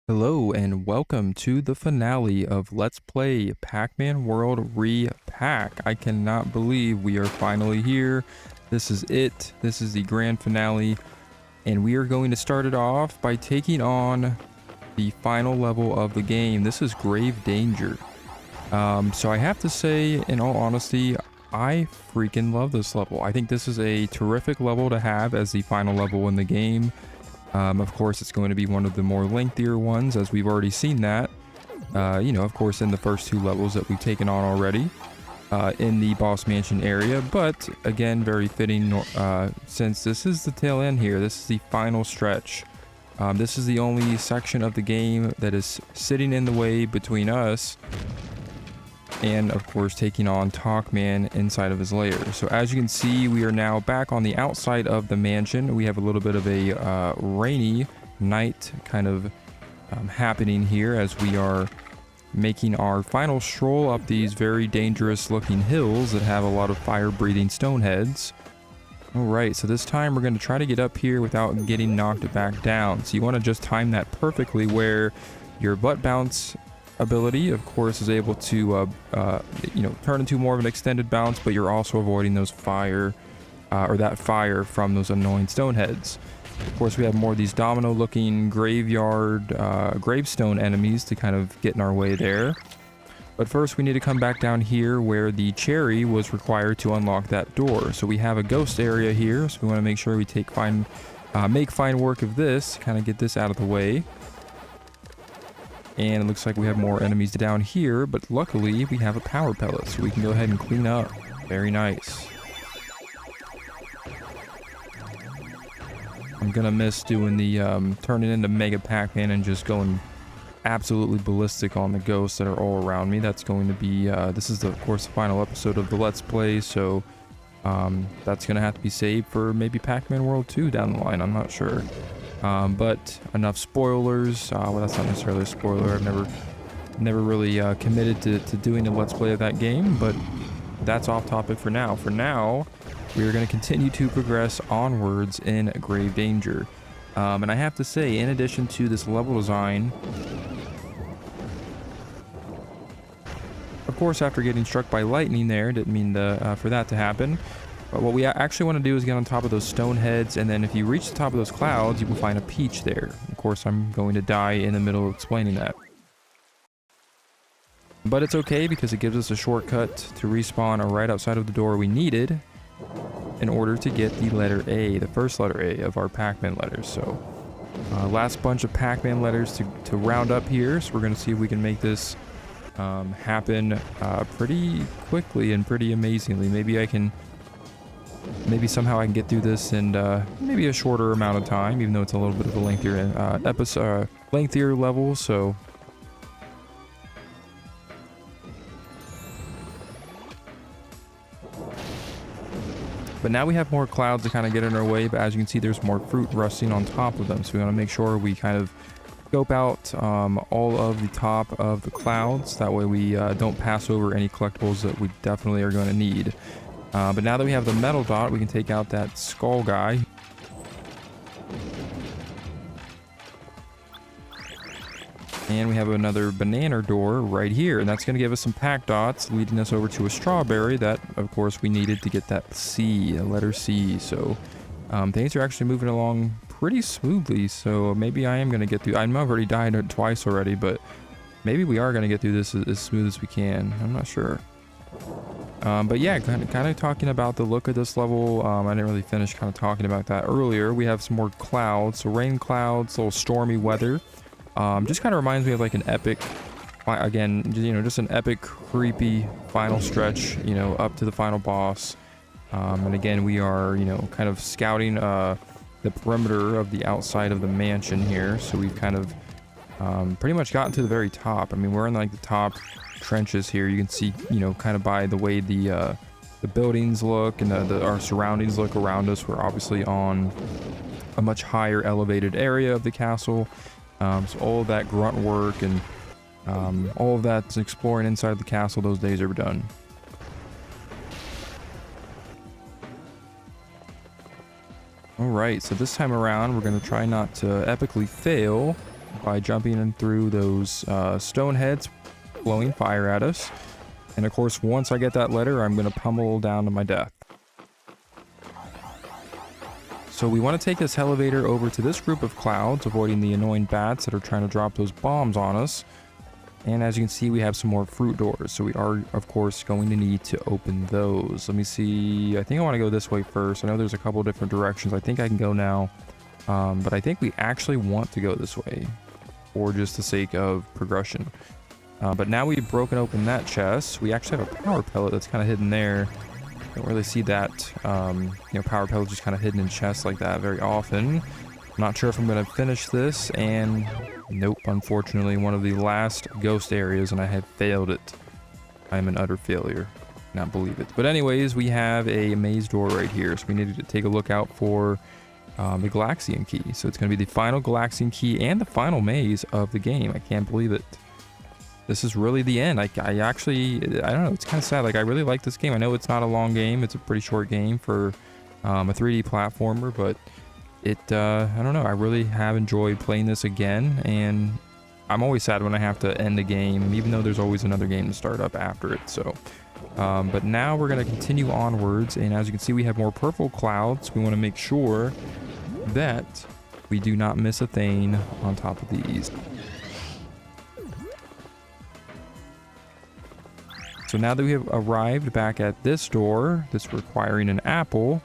Hello and welcome to the finale of Let's Play Pac-Man World Re-Pac. I cannot believe we are finally here. This is it. This is the grand finale. And we are going to start it off by taking on the final level of the game. This is Grave Danger. So I have to say, in all honesty, I freaking love this level. I think this is a terrific level to have as the final level in the game. Of course, it's going to be one of the more lengthier ones, as we've already seen that. Of course, in the first two levels that we've taken on already in the Boss Mansion area. But again, very fitting since this is the tail end here. This is the final stretch. This is the only section of the game that is sitting in the way between us and, of course, taking on Toc-Man inside of his lair. So as you can see, we are now back on the outside of the mansion. We have a little bit of a rainy night kind of happening here as we are making our final stroll up these very dangerous looking hills that have a lot of fire-breathing stone heads. Alright, so this time we're going to try to get up here without getting knocked back down. So you want to just time that perfectly where your butt bounce ability, of course, is able to turn into more of an extended bounce, but you're also avoiding those fire from those annoying stone heads. Of course, we have more of these domino looking graveyard gravestone enemies to kind of get in our way there. But first we need to come back down here where the cherry was required to unlock that door. So we have a ghost area here, so we want to make sure we make fine work of this, kind of get this out of the way. And it looks like we have more enemies down here, but luckily we have a power pellet, so we can go ahead and clean up. Very nice. I'm gonna miss doing the turning into Mega Pac-Man and just going absolutely ballistic on the ghosts that are all around me. That's going to be, this is of course the final episode of the Let's Play, so that's gonna have to be saved for maybe Pac-Man World 2 down the line, I'm not sure. But enough spoilers. Well, that's not necessarily a spoiler. I've never really committed to doing a Let's Play of that game, but that's off topic for now. For now, we are going to continue to progress onwards in Grave Danger. And I have to say, in addition to this level design, of course, after getting struck by lightning there, didn't mean for that to happen. But what we actually want to do is get on top of those stone heads, and then if you reach the top of those clouds, you will find a peach there. Of course, I'm going to die in the middle of explaining that. But it's okay, because it gives us a shortcut to respawn right outside of the door we needed in order to get the letter A, the first letter A of our Pac-Man letters. So, last bunch of Pac-Man letters to round up here, so we're going to see if we can make this happen pretty quickly and pretty amazingly. Maybe somehow I can get through this in maybe a shorter amount of time, even though it's a little bit of a lengthier level. So, but now we have more clouds to kind of get in our way. But as you can see, there's more fruit rusting on top of them. So we want to make sure we kind of scope out all of the top of the clouds. That way we don't pass over any collectibles that we definitely are going to need. But now that we have the metal dot, we can take out that skull guy. And we have another banana door right here, and that's going to give us some pack dots, leading us over to a strawberry that, of course, we needed to get that C, the letter C. So things are actually moving along pretty smoothly, so maybe I am going to get through. I've already died twice already, but maybe we are going to get through this as smooth as we can. I'm not sure. But yeah, kind of talking about the look of this level. I didn't really finish kind of talking about that earlier. We have some more clouds, so rain clouds, a little stormy weather. Just kind of reminds me of like an epic, again, just an epic, creepy final stretch, up to the final boss. And again, we are, kind of scouting the perimeter of the outside of the mansion here. So we've kind of pretty much gotten to the very top. I mean, we're in like the top trenches here. You can see, kind of by the way the buildings look and our surroundings look around us. We're obviously on a much higher elevated area of the castle. So all of that grunt work and all of that exploring inside the castle, those days are done. Alright, so this time around we're going to try not to epically fail by jumping in through those stone heads blowing fire at us. And of course, once I get that letter, I'm going to pummel down to my death. So we want to take this elevator over to this group of clouds, avoiding the annoying bats that are trying to drop those bombs on us. And as you can see, we have some more fruit doors. So we are, of course, going to need to open those. Let me see. I think I want to go this way first. I know there's a couple different directions. I think I can go now. But I think we actually want to go this way for just the sake of progression. But now we've broken open that chest. We actually have a power pellet that's kind of hidden there. Don't really see that, power pellet just kind of hidden in chests like that very often. I'm not sure if I'm going to finish this, and nope, unfortunately, one of the last ghost areas, and I have failed it. I am an utter failure. Not believe it. But anyways, we have a maze door right here, so we need to take a look out for the Galaxian key. So it's going to be the final Galaxian key and the final maze of the game. I can't believe it. This is really the end. I don't know, it's kind of sad. Like, I really like this game. I know it's not a long game. It's a pretty short game for a 3D platformer, but I don't know, I really have enjoyed playing this again, and I'm always sad when I have to end a game, even though there's always another game to start up after it. So, but now we're going to continue onwards, and as you can see, we have more purple clouds. We want to make sure that we do not miss a thing on top of these. So now that we have arrived back at this door, this requiring an apple,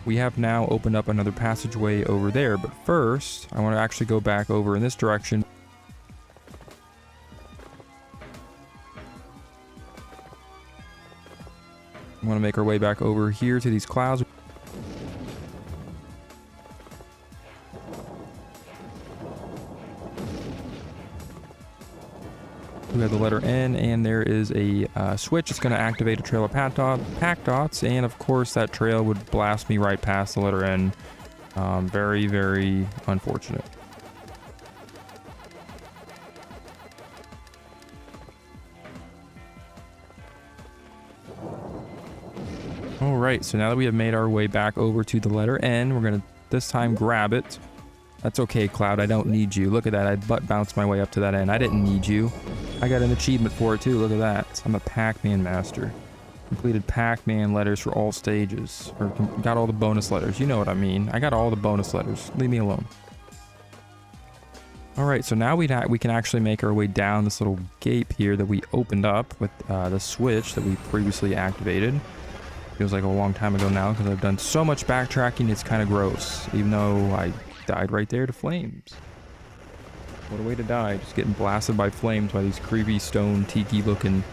we have now opened up another passageway over there. But first, I want to actually go back over in this direction. I want to make our way back over here to these clouds. We have the letter N, and there is a switch. It's going to activate a trail of pack dots, and of course that trail would blast me right past the letter N. Very, very unfortunate. All right, so now that we have made our way back over to the letter N, we're going to this time grab it. That's okay, Cloud. I don't need you. Look at that. I butt bounced my way up to that end. I didn't need you. I got an achievement for it, too. Look at that. I'm a Pac-Man master. Completed Pac-Man letters for all stages. Or got all the bonus letters. You know what I mean. I got all the bonus letters. Leave me alone. Alright, so now we can actually make our way down this little gate here that we opened up with the switch that we previously activated. Feels like a long time ago now because I've done so much backtracking, it's kind of gross. Even though I died right there to flames. What a way to die, just getting blasted by flames by these creepy stone tiki looking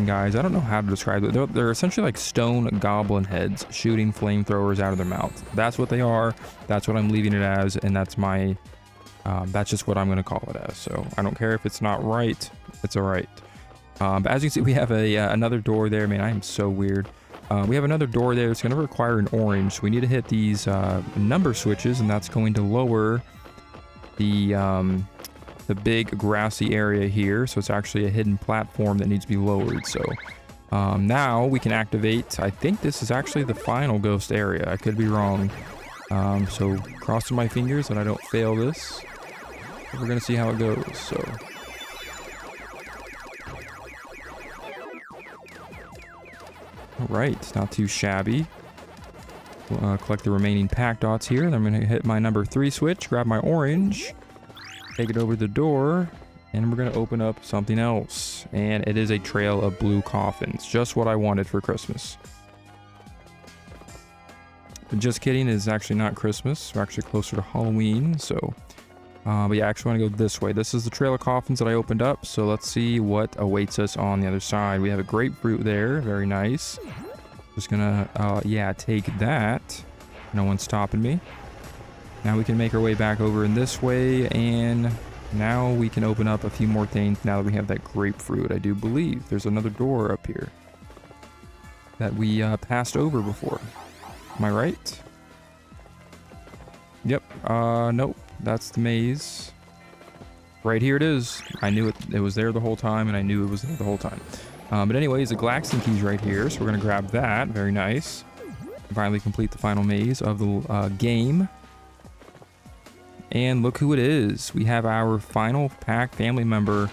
guys. I don't know how to describe it. They're essentially like stone goblin heads shooting flamethrowers out of their mouth. That's what they are. That's what I'm leaving it as, and that's my that's just what I'm going to call it as. So I don't care if it's not right. It's all right. But as you can see, we have another door there. Man, I am so weird. We have another door there. It's going to require an orange. So we need to hit these number switches, and that's going to lower the big grassy area here. So it's actually a hidden platform that needs to be lowered. So now we can activate. I think this is actually the final ghost area. I could be wrong. So crossing my fingers that I don't fail this. We're going to see how it goes. So. Alright, not too shabby. Collect the remaining pack dots here. Then I'm going to hit my number 3 switch, grab my orange, take it over the door, and we're going to open up something else. And it is a trail of blue coffins. Just what I wanted for Christmas. But just kidding, it's actually not Christmas. We're actually closer to Halloween, so... but yeah, I actually want to go this way. This is the trail of coffins that I opened up, so let's see what awaits us on the other side. We have a grapefruit there, very nice. Just gonna, yeah, take that. No one's stopping me. Now we can make our way back over in this way, and now we can open up a few more things now that we have that grapefruit. I do believe there's another door up here that we passed over before. Am I right? Yep, nope. That's the maze. Right here it is. I knew it was there the whole time, and I knew it was there the whole time. But anyways, the Galaxian key's right here, so we're going to grab that. Very nice. Finally complete the final maze of the game. And look who it is. We have our final Pac family member,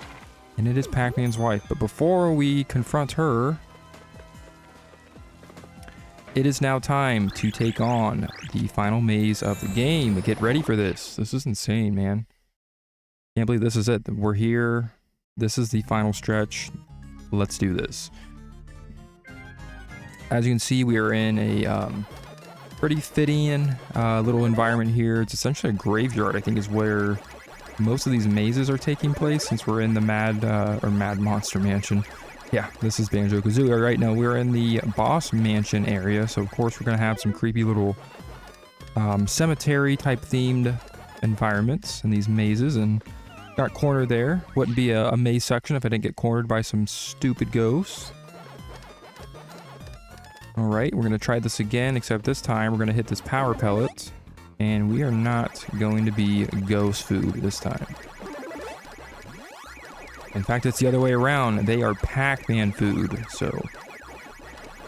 and it is Pac-Man's wife. But before we confront her, it is now time to take on the final maze of the game. Get ready for this. This is insane, man. Can't believe this is it. We're here. This is the final stretch. Let's do this. As you can see, we are in a pretty fitting little environment here. It's essentially a graveyard, I think, is where most of these mazes are taking place, since we're in the Mad Monster Mansion. Yeah, this is Banjo-Kazooie. Right now, we're in the Boss Mansion area, so of course we're going to have some creepy little cemetery-type themed environments in these mazes, and got cornered there. Wouldn't be a maze section if I didn't get cornered by some stupid ghosts. Alright, we're going to try this again, except this time we're going to hit this power pellet, and we are not going to be ghost food this time. In fact, it's the other way around. They are Pac-Man food, so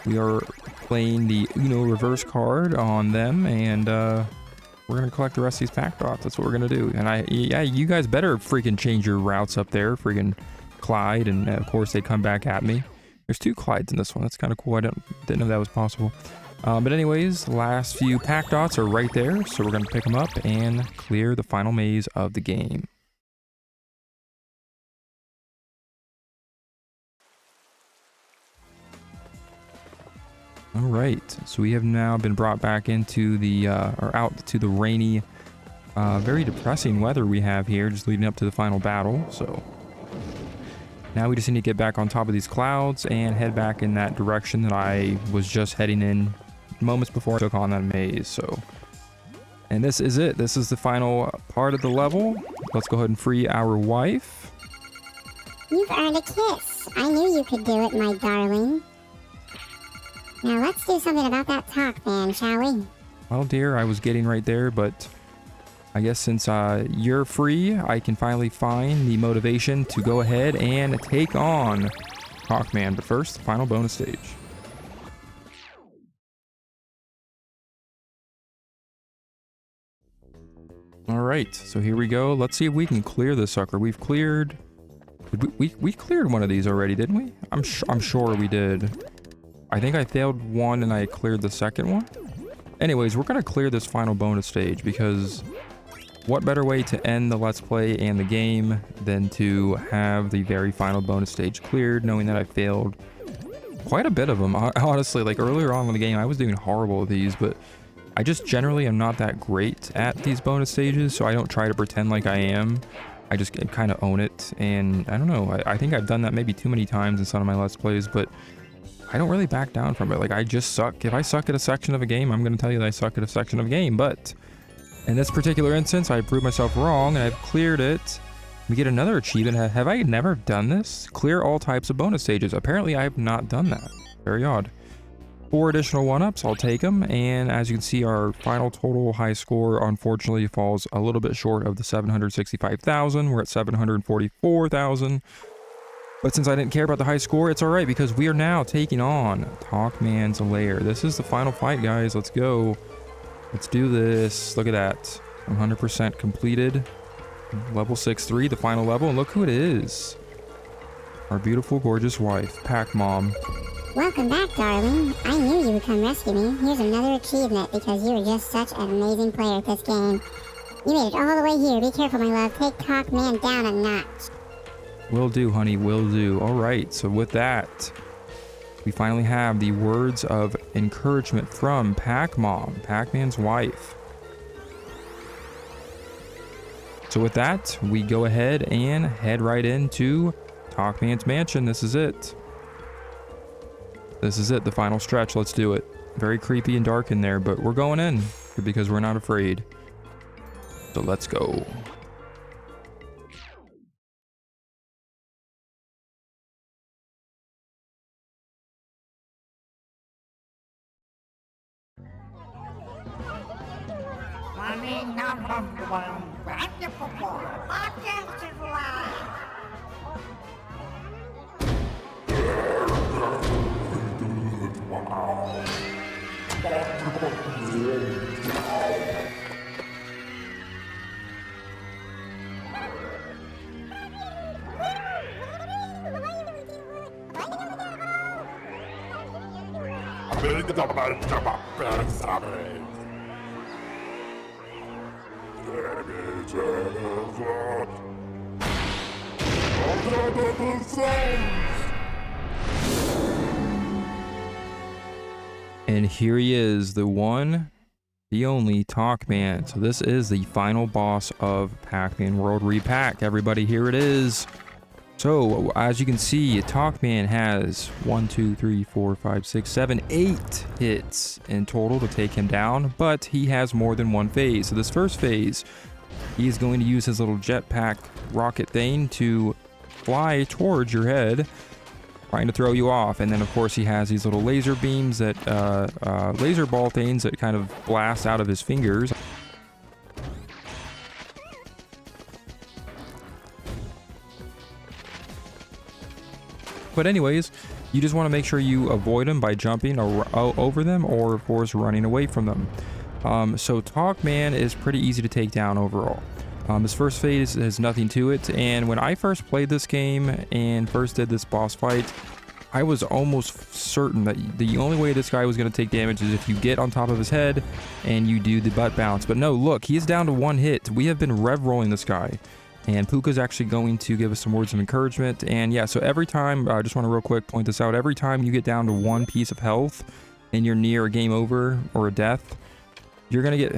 we are playing the Uno reverse card on them, and we're going to collect the rest of these Pac dots. That's what we're going to do. And yeah, you guys better freaking change your routes up there. Freaking Clyde, and of course they come back at me. There's 2 Clydes in this one. That's kind of cool. I didn't know that was possible. But anyways, the last few Pac dots are right there, so we're going to pick them up and clear the final maze of the game. Alright, so we have now been brought back into the, or out to the rainy, very depressing weather we have here, just leading up to the final battle, so. Now we just need to get back on top of these clouds and head back in that direction that I was just heading in moments before I took on that maze, so. And this is it. This is the final part of the level. Let's go ahead and free our wife. You've earned a kiss. I knew you could do it, my darling. Now let's do something about that Toc-Man, shall we? Well, dear, I was getting right there, but I guess since you're free, I can finally find the motivation to go ahead and take on Toc-Man. But first, the final bonus stage. Alright, so here we go. Let's see if we can clear this sucker. We've cleared... We cleared one of these already, didn't we? I'm sure we did. I think I failed one and I cleared the second one. Anyways, we're going to clear this final bonus stage, because what better way to end the Let's Play and the game than to have the very final bonus stage cleared, knowing that I failed quite a bit of them. Honestly, like earlier on in the game, I was doing horrible with these, but I just generally am not that great at these bonus stages, so I don't try to pretend like I am. I just kind of own it, and I don't know, I think I've done that maybe too many times in some of my Let's Plays, but I don't really back down from it. Like, I just suck. If I suck at a section of a game, I'm going to tell you that I suck at a section of a game. But in this particular instance, I proved myself wrong, and I've cleared it. We get another achievement. Have I never done this? Clear all types of bonus stages. Apparently, I have not done that. Very odd. 4 additional 1-ups. I'll take them. And as you can see, our final total high score, unfortunately, falls a little bit short of the 765,000. We're at 744,000. But since I didn't care about the high score, it's alright, because we are now taking on Toc-Man's lair. This is the final fight, guys. Let's go. Let's do this. Look at that. 100% completed. Level 6-3, the final level. And look who it is. Our beautiful, gorgeous wife, Pac-Mom. Welcome back, darling. I knew you would come rescue me. Here's another achievement, because you were just such an amazing player at this game. You made it all the way here. Be careful, my love. Take Toc-Man down a notch. Will do, honey, will do. Alright, so with that, we finally have the words of encouragement from Pac-Mom, Pac-Man's wife. So with that, we go ahead and head right into Toc-Man's mansion. This is it. This is it, the final stretch. Let's do it. Very creepy and dark in there, but we're going in because we're not afraid. So let's go. And here he is, the one, the only Toc-Man. So this is the final boss of Pac-Man World Re-Pac. Everybody, here it is. So as you can see, Toc-Man has 1, 2, 3, 4, 5, 6, 7, 8 hits in total to take him down, but he has more than one phase. So this first phase, he is going to use his little jetpack rocket thing to fly towards your head, trying to throw you off. And then of course he has these little laser beams that laser ball things that kind of blast out of his fingers. But anyways, you just want to make sure you avoid them by jumping over them, or of course running away from them. So Toc-Man is pretty easy to take down overall. This first phase has nothing to it, and when I first played this game and first did this boss fight, I was almost certain that the only way this guy was going to take damage is if you get on top of his head and you do the butt bounce. But no, look, he's down to one hit. We have been rev rolling this guy, and Puka's actually going to give us some words of encouragement. And yeah, so every time, I just want to real quick point this out, every time you get down to one piece of health and you're near a game over or a death, you're going to get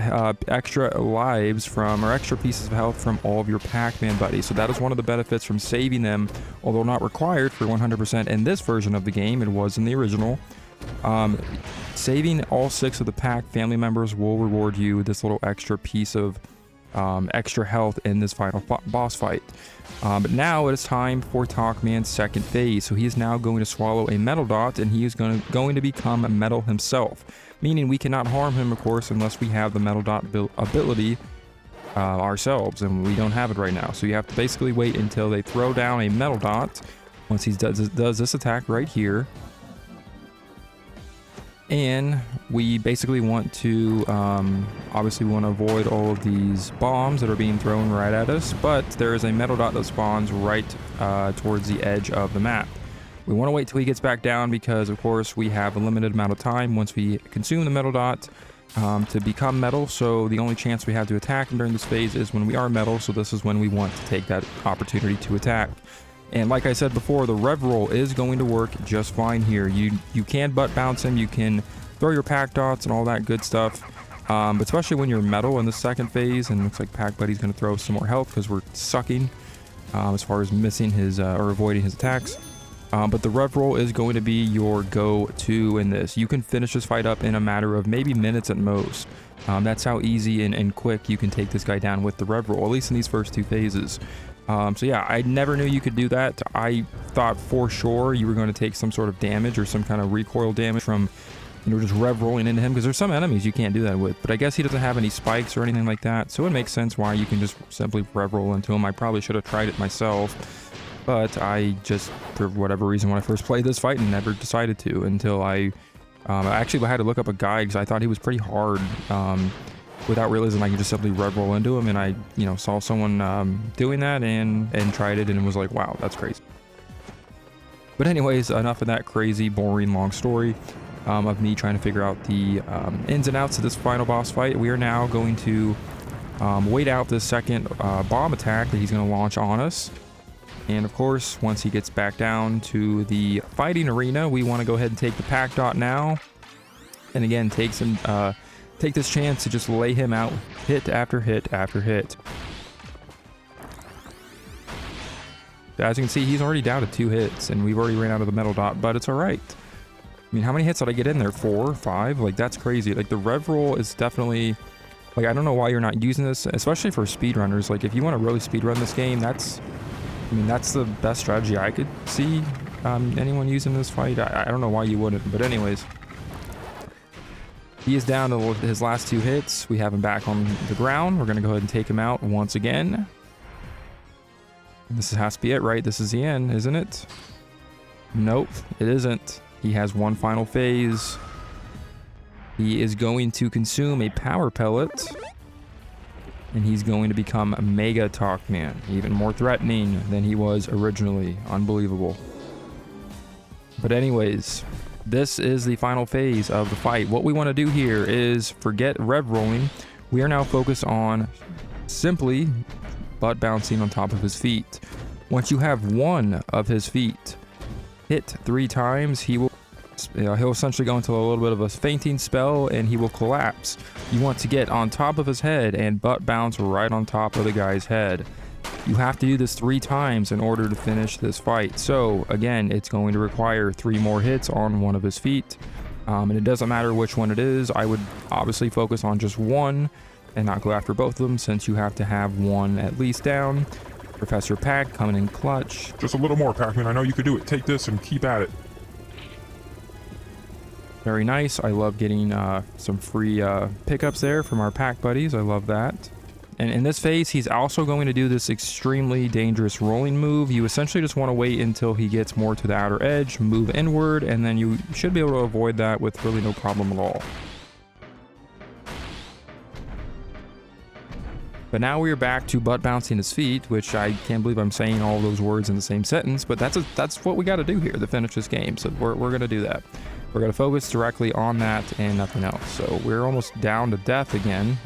extra lives from, or extra pieces of health from all of your Pac-Man buddies. So that is one of the benefits from saving them, although not required for 100% in this version of the game. It was in the original. Saving all 6 of the Pac family members will reward you this little extra piece of extra health in this final boss fight. But now it is time for Toc-Man's second phase. So he is now going to swallow a metal dot, and he is going to become a metal himself, meaning we cannot harm him, of course, unless we have the metal dot ability ourselves, and we don't have it right now. So you have to basically wait until they throw down a metal dot. Once he does this attack right here, and we basically want to obviously we want to avoid all of these bombs that are being thrown right at us, but there is a metal dot that spawns right towards the edge of the map. We want to wait till he gets back down because of course we have a limited amount of time once we consume the metal dot to become metal. So the only chance we have to attack him during this phase is when we are metal, so this is when we want to take that opportunity to attack. And like I said before, the rev roll is going to work just fine here. You can butt bounce him, you can throw your Pac dots and all that good stuff, but especially when you're metal in the second phase, and it looks like Pac Buddy's going to throw some more health because we're sucking as far as missing his or avoiding his attacks. But the rev roll is going to be your go-to in this. You can finish this fight up in a matter of maybe minutes at most. That's how easy and quick you can take this guy down with the rev roll, at least in these first 2 phases. So yeah, I never knew you could do that. I thought for sure you were going to take some sort of damage or some kind of recoil damage from, you know, just rev rolling into him, because there's some enemies you can't do that with. But I guess he doesn't have any spikes or anything like that, so it makes sense why you can just simply rev roll into him. I probably should have tried it myself, but I just, for whatever reason, when I first played this fight, never decided to until I actually had to look up a guide because I thought he was pretty hard. Without realizing I could just simply rev roll into him, and I, you know, saw someone doing that and tried it and was like, wow, that's crazy. But anyways, enough of that crazy, boring, long story of me trying to figure out the ins and outs of this final boss fight. We are now going to wait out this second bomb attack that he's going to launch on us. And of course, once he gets back down to the fighting arena, we want to go ahead and take the Pac dot now. And again, take this chance to just lay him out hit after hit after hit. As you can see, he's already down to 2 hits, and we've already ran out of the metal dot, but it's all right. I mean, how many hits did I get in there? 4, 5? Like, that's crazy. Like, the rev roll is definitely, like, I don't know why you're not using this, especially for speedrunners. Like, if you want to really speedrun this game, that's the best strategy I could see anyone using this fight. I don't know why you wouldn't, but anyways. He is down to his last 2 hits. We have him back on the ground. We're going to go ahead and take him out once again. This has to be it, right? This is the end, isn't it? Nope, it isn't. He has one final phase. He is going to consume a power pellet, and he's going to become a Mega Toc-Man, even more threatening than he was originally. Unbelievable. But anyways, This is the final phase of the fight. What we want to do here is forget rev rolling. We are now focused on simply butt bouncing on top of his feet. Once you have one of his feet hit 3 times, he'll essentially go into a little bit of a fainting spell and he will collapse. You want to get on top of his head and butt bounce right on top of the guy's head. You have to do this 3 times in order to finish this fight. So again, it's going to require 3 more hits on one of his feet. And it doesn't matter which one it is. I would obviously focus on just one and not go after both of them, since you have to have one at least down. Professor Pac coming in clutch. Just a little more, Pac-Man. I know you can do it. Take this and keep at it. Very nice. I love getting some free pickups there from our Pac buddies. I love that. And in this phase, he's also going to do this extremely dangerous rolling move. You essentially just want to wait until he gets more to the outer edge, move inward, and then you should be able to avoid that with really no problem at all. But now we are back to butt bouncing his feet, which I can't believe I'm saying all those words in the same sentence, but that's what we got to do here to finish this game. So we're going to do that. We're going to focus directly on that and nothing else. So we're almost down to death again.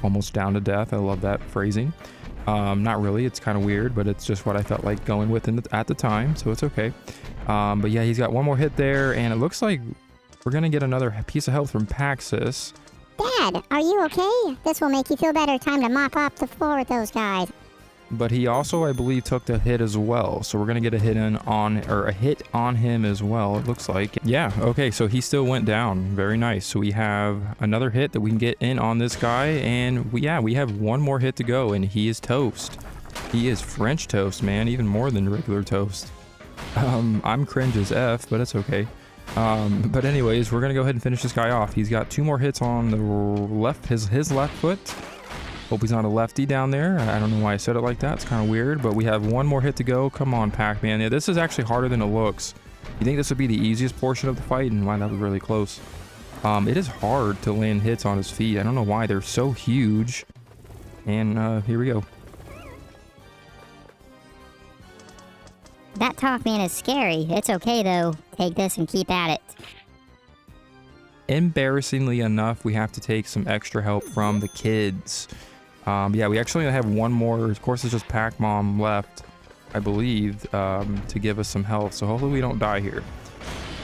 Almost down to death. I love that phrasing. Not really. It's kind of weird, but it's just what I felt like going with at the time, so it's okay. But yeah, he's got one more hit there, and it looks like we're going to get another piece of health from Paxis. Dad, are you okay? This will make you feel better. Time to mop up the floor with those guys. But he also, I believe, took the hit as well. So we're going to get a hit on him as well, it looks like. Yeah, okay, so he still went down. Very nice. So we have another hit that we can get in on this guy. And we have one more hit to go, and he is toast. He is French toast, man, even more than regular toast. I'm cringe as F, but it's okay. But anyways, we're going to go ahead and finish this guy off. He's got 2 more hits on the left, his left foot. Hope he's not a lefty down there. I don't know why I said it like that. It's kind of weird, but we have one more hit to go. Come on, Pac-Man. Yeah, this is actually harder than it looks. You think this would be the easiest portion of the fight? And wow, that was really close. It is hard to land hits on his feet. I don't know why. They're so huge. And here we go. That Toc-Man is scary. It's okay, though. Take this and keep at it. Embarrassingly enough, we have to take some extra help from the kids. Yeah, we actually have one more. Of course, it's just Pac-Mom left, I believe, to give us some health. So hopefully we don't die here.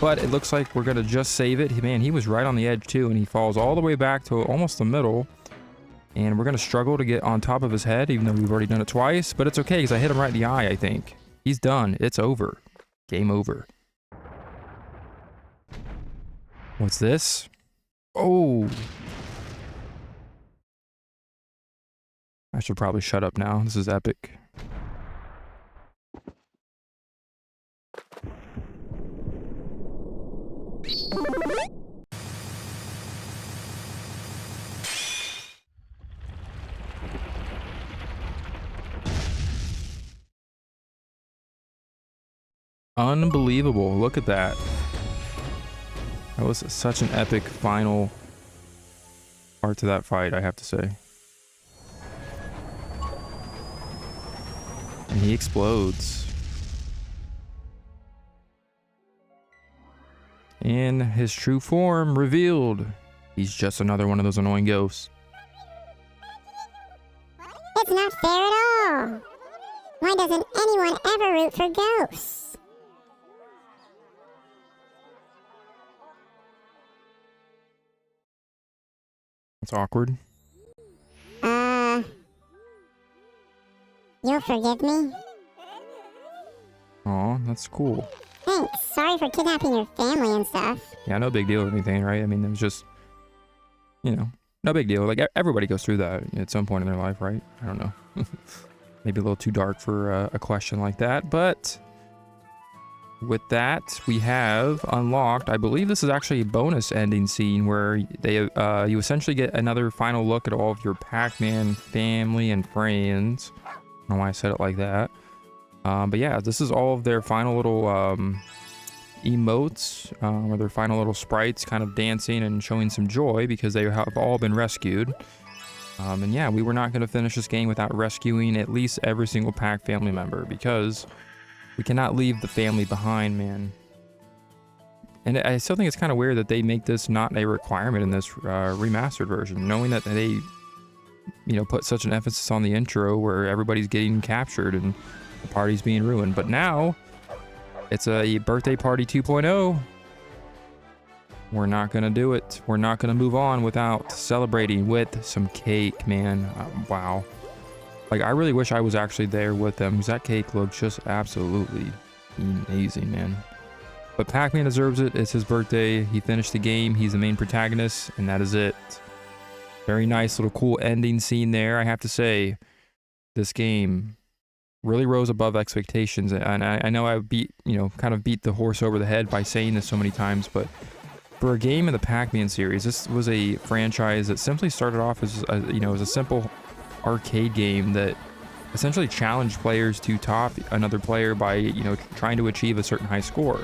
But it looks like we're going to just save it. Man, he was right on the edge too, and he falls all the way back to almost the middle. And we're going to struggle to get on top of his head, even though we've already done it twice. But it's okay, because I hit him right in the eye, I think. He's done. It's over. Game over. What's this? Oh. I should probably shut up now. This is epic. Unbelievable. Look at that. That was such an epic final part to that fight, I have to say. And he explodes. And his true form revealed. He's just another one of those annoying ghosts. It's not fair at all. Why doesn't anyone ever root for ghosts? That's awkward. You'll forgive me? Aw, that's cool. Thanks. Sorry for kidnapping your family and stuff. Yeah, no big deal or anything, right? I mean, it was just, you know, no big deal. Like, everybody goes through that at some point in their life, right? I don't know. Maybe a little too dark for a question like that, but with that, we have unlocked, I believe this is actually a bonus ending scene where they you essentially get another final look at all of your Pac-Man family and friends. I don't know why I said it like that. But yeah, this is all of their final little emotes, or their final little sprites kind of dancing and showing some joy because they have all been rescued. And yeah, we were not going to finish this game without rescuing at least every single Pac family member, because we cannot leave the family behind, man. And I still think it's kind of weird that they make this not a requirement in this remastered version, knowing that they, put such an emphasis on the intro where everybody's getting captured and the party's being ruined. But now it's a birthday party 2.0. We're not going to do it. We're not going to move on without celebrating with some cake, man. Wow. Like, I really wish I was actually there with them, because that cake looks just absolutely amazing, man. But Pac-Man deserves it. It's his birthday. He finished the game. He's the main protagonist, and that is it. Very nice little cool ending scene there. I have to say, this game really rose above expectations. And I know I kind of beat the horse over the head by saying this so many times, but for a game in the Pac-Man series, this was a franchise that simply started off as as a simple arcade game that essentially challenged players to top another player by trying to achieve a certain high score.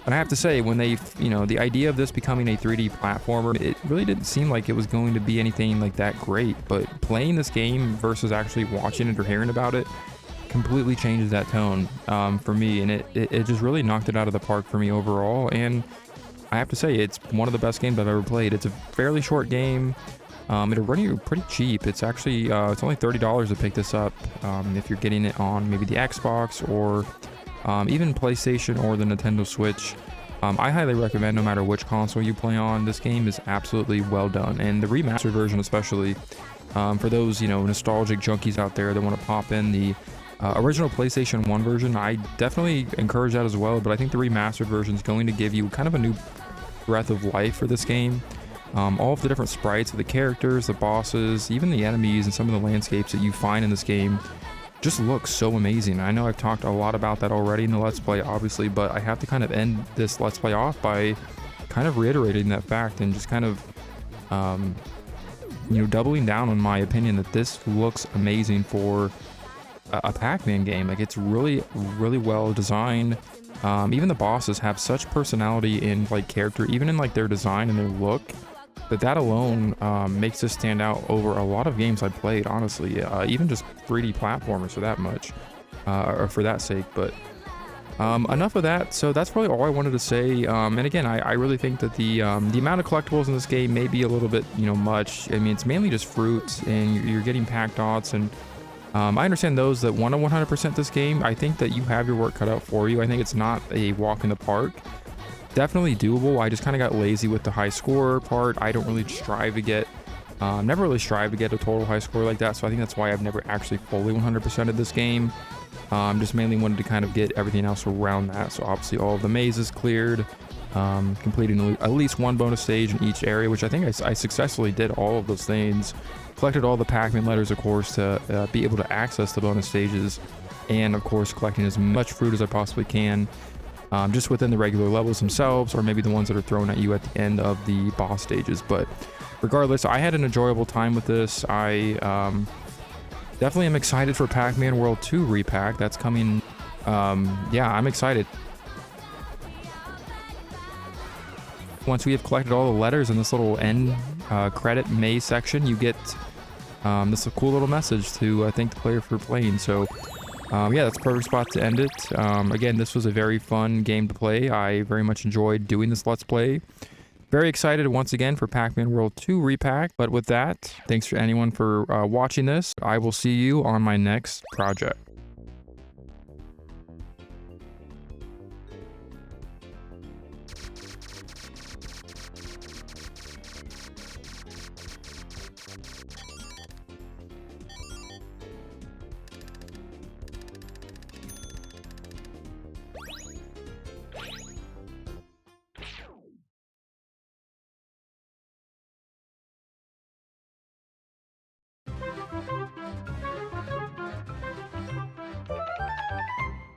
And I have to say, when they the idea of this becoming a 3D platformer, it really didn't seem like it was going to be anything like that great. But playing this game versus actually watching it or hearing about it completely changes that tone for me, and it just really knocked it out of the park for me overall. And I have to say, it's one of the best games I've ever played. It's a fairly short game. It'll run you pretty cheap. It's actually it's only $30 to pick this up if you're getting it on maybe the Xbox or even PlayStation or the Nintendo Switch. I highly recommend, no matter which console you play on, this game is absolutely well done. And the remastered version especially, for those nostalgic junkies out there that want to pop in the original PlayStation 1 version, I definitely encourage that as well. But I think the remastered version is going to give you kind of a new breath of life for this game. All of the different sprites of the characters, the bosses, even the enemies, and some of the landscapes that you find in this game just look so amazing. I know I've talked a lot about that already in the Let's Play, obviously, but I have to kind of end this Let's Play off by kind of reiterating that fact and just kind of doubling down on my opinion that this looks amazing for a Pac-Man game. Like, it's really, really well designed. Even the bosses have such personality in character, even in their design and their look, that alone makes this stand out over a lot of games I've played, honestly. Even just 3D platformers for that much, or for that sake. But enough of that. So that's really all I wanted to say. And again, I really think that the amount of collectibles in this game may be a little bit much. I mean, it's mainly just fruits, and you're getting pack dots, and I understand those that want to 100% this game. I think that you have your work cut out for you. I think it's not a walk in the park. Definitely doable. I just kind of got lazy with the high score part. I don't really strive to get, never really strive to get a total high score like that. So I think that's why I've never actually fully 100%ed this game. Just mainly wanted to kind of get everything else around that. So obviously all of the mazes cleared, completing at least one bonus stage in each area, which I think I successfully did all of those things. Collected all the Pac-Man letters, of course, to be able to access the bonus stages, and of course collecting as much fruit as I possibly can, just within the regular levels themselves, or maybe the ones that are thrown at you at the end of the boss stages. But regardless, I had an enjoyable time with this. I definitely am excited for Pac-Man World 2 Re-Pac. That's coming. Yeah, I'm excited. Once we have collected all the letters in this little end credit maze section, you get this cool little message to thank the player for playing. So yeah, that's a perfect spot to end it. Again, this was a very fun game to play. I very much enjoyed doing this Let's Play. Very excited once again for Pac-Man World 2 Re-Pac. But with that, thanks for anyone for watching this. I will see you on my next project.